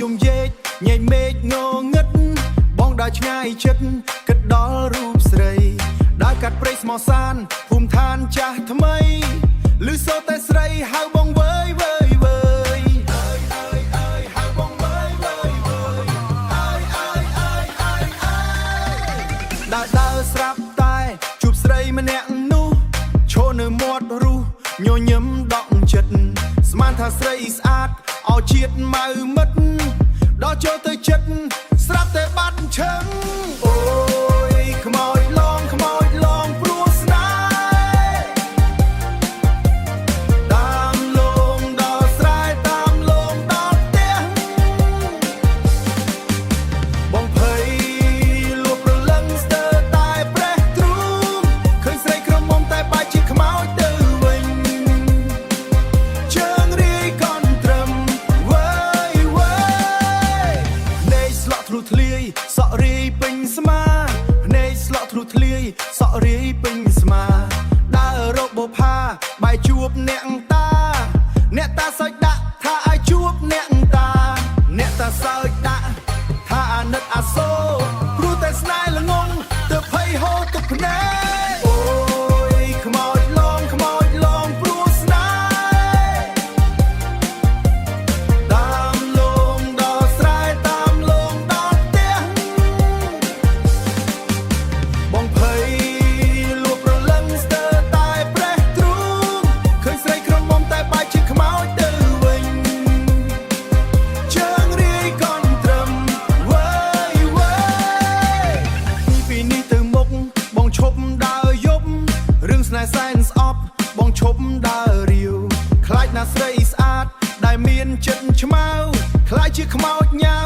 យំយេកញែកមេឃងងឹតបងដើរឆ្ងាយចិត្តគិតដល់រូបស្រីដើរកាត់ព្រៃស្មោះសានភូមិឋានចាស់ថ្មីឮសូរតែស្រីហៅបងវើយវើយវើយហៅបងវើយវើយវើយដើរស្រាប់តែជួបស្រីម្នាក់នោះឈរនៅមាត់រូសញញឹមដក់ចិត្តស្មានថាស្រីស្អាតឲ្យជាតិម៉ៅមិត្តដល់ចូលទៅចិត្តស្រាប់តែបាត់ឈឹងអូយខ្មោចឡងព្រោះស្នេហ៍តាមលងដល់ស្រែតាមលងដល់ផ្ទះបងភ័យលួចប្រលឹងស្ទើរតែប្រេះទ្រូងឃើញស្រីក្រមុំតែបែរជាខ្មោចទៅវិញជើងរាយកន់ត្រឹមវើយវើយភ្នែកស្លក់ធ្លុះធ្លាយសក់រាយពេញស្មាភ្នែកស្លក់ធ្លុះធ្លាយសក់រាយពេញស្មាដើររកបុផាបែរជួបអ្នកតាសើចដាក់ថាឲ្យជួបអ្នកតាសើចដាក់ថាអាណិតអាសូរព្រោះតែស្នេហ៍ល្ងងទើបភ័យហូរទឹកភ្នែកអូយខ្មោចឡងព្រោះស្នេហ៍តាមលងដល់ស្រែតាមលងដល់ផ្ទះបងភ័យលួចប្រលឹងស្ទើរតែប្រេះទ្រូងឃើញស្រីក្រមុំតែបែរជាខ្មោចទៅវិញជើងរាយកន់ត្រឹមវើយវើយពីនេះទៅមុខបងឈប់ដើរយប់រឿងស្នេហ៍សែនស្អប់បងឈប់ដើររាវខ្លាចណាស្រីស្អាតដែលមានចិត្តឆ្មៅខ្លាចជាខ្មោចញ៉ា